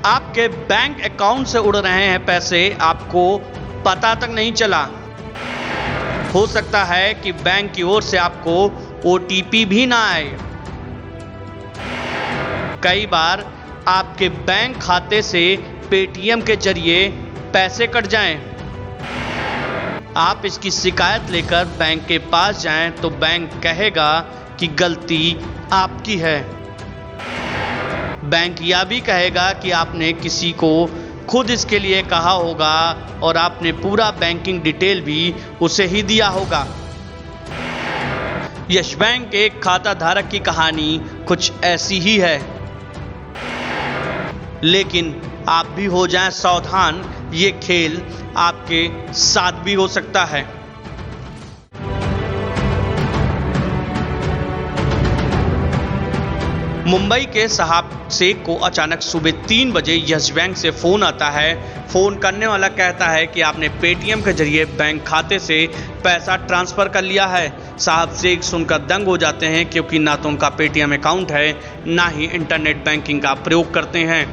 आपके bank account से उड़ रहे हैं पैसे, आपको पता तक नहीं चला। हो सकता है कि बैंक की ओर से आपको OTP भी ना आए। कई बार आपके बैंक खाते से पेटीएम के जरिए पैसे कट जाएं। आप इसकी शिकायत लेकर बैंक के पास जाएं तो बैंक कहेगा कि गलती आपकी है। बैंक यह भी कहेगा कि आपने किसी को खुद इसके लिए कहा होगा और आपने पूरा बैंकिंग डिटेल भी उसे ही दिया होगा। यस बैंक के एक खाता धारक की कहानी कुछ ऐसी ही है, लेकिन आप भी हो जाएं सावधान, ये खेल आपके साथ भी हो सकता है। मुंबई के साहब शेख को अचानक सुबह 3 बजे यस बैंक से फ़ोन आता है। फ़ोन करने वाला कहता है कि आपने पेटीएम के जरिए बैंक खाते से पैसा ट्रांसफ़र कर लिया है। साहब शेख सुनकर दंग हो जाते हैं, क्योंकि ना तो उनका पेटीएम अकाउंट है, ना ही इंटरनेट बैंकिंग का प्रयोग करते हैं।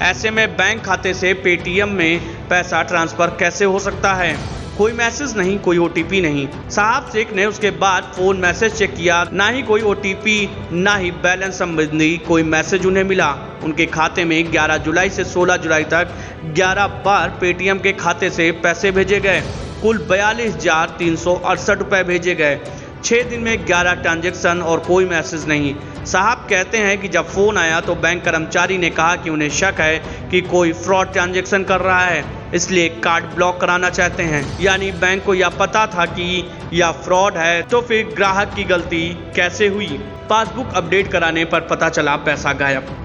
ऐसे में बैंक खाते से पेटीएम में पैसा ट्रांसफ़र कैसे हो सकता है? कोई मैसेज नहीं, कोई OTP नहीं। साहब शेख ने उसके बाद फ़ोन मैसेज चेक किया, ना ही कोई OTP, ना ही बैलेंस संबंधी कोई मैसेज उन्हें मिला। उनके खाते में 11 जुलाई से 16 जुलाई तक 11 बार पेटीएम के खाते से पैसे भेजे गए। कुल 42,368 रुपये भेजे गए। 6 दिन में 11 ट्रांजैक्शन और कोई मैसेज नहीं। साहब कहते हैं कि जब फ़ोन आया तो बैंक कर्मचारी ने कहा कि उन्हें शक है कि कोई फ्रॉड ट्रांजैक्शन कर रहा है, इसलिए कार्ड ब्लॉक कराना चाहते हैं। यानी बैंक को यह पता था कि यह फ्रॉड है, तो फिर ग्राहक की गलती कैसे हुई? पासबुक अपडेट कराने पर पता चला पैसा गायब।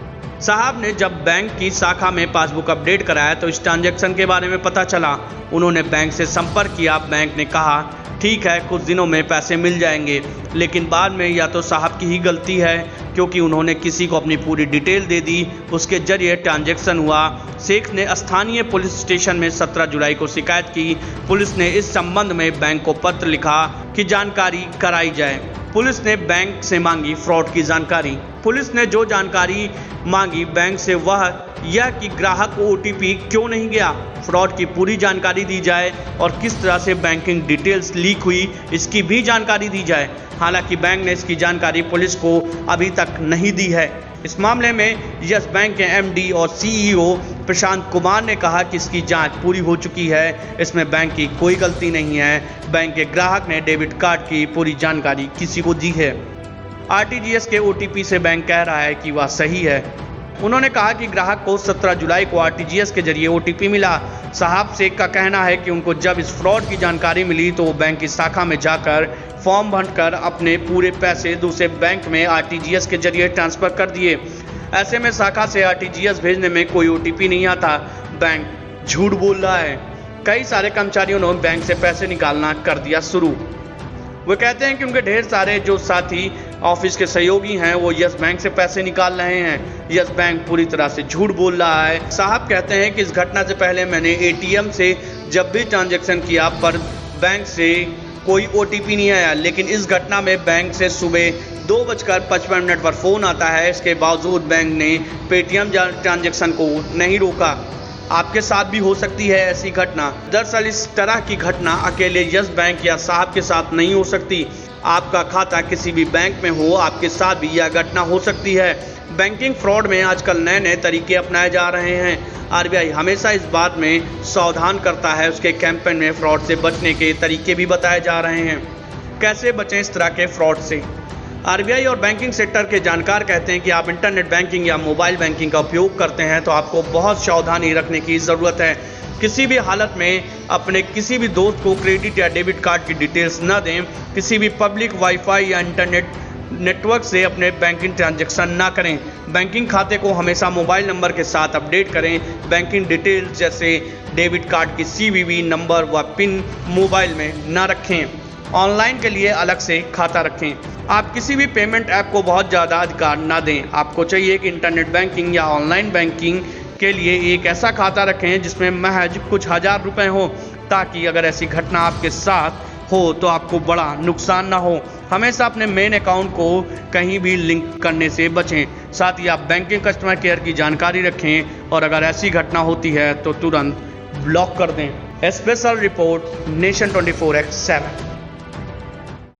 साहब ने जब बैंक की शाखा में पासबुक अपडेट कराया तो इस ट्रांजैक्शन के बारे में पता चला। उन्होंने बैंक से संपर्क किया। बैंक ने कहा ठीक है, कुछ दिनों में पैसे मिल जाएंगे, लेकिन बाद में या तो साहब की ही गलती है, क्योंकि उन्होंने किसी को अपनी पूरी डिटेल दे दी, उसके जरिए ट्रांजैक्शन हुआ। शेख ने स्थानीय पुलिस स्टेशन में 17 जुलाई को शिकायत की। पुलिस ने इस संबंध में बैंक को पत्र लिखा कि जानकारी कराई जाए। पुलिस ने बैंक से मांगी फ्रॉड की जानकारी। पुलिस ने जो जानकारी मांगी बैंक से वह यह कि ग्राहक को OTP क्यों नहीं गया, फ्रॉड की पूरी जानकारी दी जाए और किस तरह से बैंकिंग डिटेल्स लीक हुई, इसकी भी जानकारी दी जाए। हालांकि बैंक ने इसकी जानकारी पुलिस को अभी तक नहीं दी है। इस मामले में यस बैंक के MD और CEO प्रशांत कुमार ने कहा कि इसकी जांच पूरी हो चुकी है, इसमें बैंक की कोई गलती नहीं है। बैंक के ग्राहक ने डेबिट कार्ड की पूरी जानकारी किसी को दी है। RTGS के OTP से बैंक कह रहा है कि वह सही है। उन्होंने कहा कि ग्राहक को 17 जुलाई को RTGS के जरिए OTP मिला। साहब शेख का कहना है कि उनको जब इस फ्रॉड की जानकारी मिली तो वो बैंक की शाखा में जाकर फॉर्म भरकर अपने पूरे पैसे दूसरे बैंक में RTGS के जरिए ट्रांसफ़र कर दिए। ऐसे में शाखा से RTGS भेजने में कोई OTP नहीं आता। बैंक झूठ बोल रहा है। कई सारे कर्मचारियों ने बैंक से पैसे निकालना कर दिया शुरू। वो कहते हैं कि उनके ढेर सारे जो साथी ऑफिस के सहयोगी हैं वो यस बैंक से पैसे निकाल रहे हैं। यस बैंक पूरी तरह से झूठ बोल रहा है। साहब कहते हैं कि इस घटना से पहले मैंने ATM से जब भी ट्रांजैक्शन किया पर बैंक से कोई OTP नहीं आया, लेकिन इस घटना में बैंक से सुबह 2:55 पर फ़ोन आता है। इसके बावजूद बैंक ने पेटीएम ट्रांजैक्शन को नहीं रोका। आपके साथ भी हो सकती है ऐसी घटना। दरअसल इस तरह की घटना अकेले यस बैंक या साहब के साथ नहीं हो सकती। आपका खाता किसी भी बैंक में हो, आपके साथ भी यह घटना हो सकती है। बैंकिंग फ्रॉड में आजकल नए नए तरीके अपनाए जा रहे हैं। RBI हमेशा इस बात में सावधान करता है। उसके कैंपेन में फ्रॉड से बचने के तरीके भी बताए जा रहे हैं। कैसे बचें इस तरह के फ्रॉड से? RBI और बैंकिंग सेक्टर के जानकार कहते हैं कि आप इंटरनेट बैंकिंग या मोबाइल बैंकिंग का उपयोग करते हैं तो आपको बहुत सावधानी रखने की ज़रूरत है। किसी भी हालत में अपने किसी भी दोस्त को क्रेडिट या डेबिट कार्ड की डिटेल्स न दें। किसी भी पब्लिक वाईफाई या इंटरनेट नेटवर्क से अपने बैंकिंग ट्रांजैक्शन ना करें। बैंकिंग खाते को हमेशा मोबाइल नंबर के साथ अपडेट करें। बैंकिंग डिटेल्स जैसे डेबिट कार्ड की CVV नंबर व पिन मोबाइल में न रखें। ऑनलाइन के लिए अलग से खाता रखें। आप किसी भी पेमेंट ऐप को बहुत ज़्यादा अधिकार ना दें। आपको चाहिए कि इंटरनेट बैंकिंग या ऑनलाइन बैंकिंग के लिए एक ऐसा खाता रखें जिसमें महज कुछ हज़ार रुपए हो, ताकि अगर ऐसी घटना आपके साथ हो तो आपको बड़ा नुकसान ना हो। हमेशा अपने मेन अकाउंट को कहीं भी लिंक करने से बचें। साथ ही आप बैंकिंग कस्टमर केयर की जानकारी रखें और अगर ऐसी घटना होती है तो तुरंत ब्लॉक कर दें। Special report nation 24x7।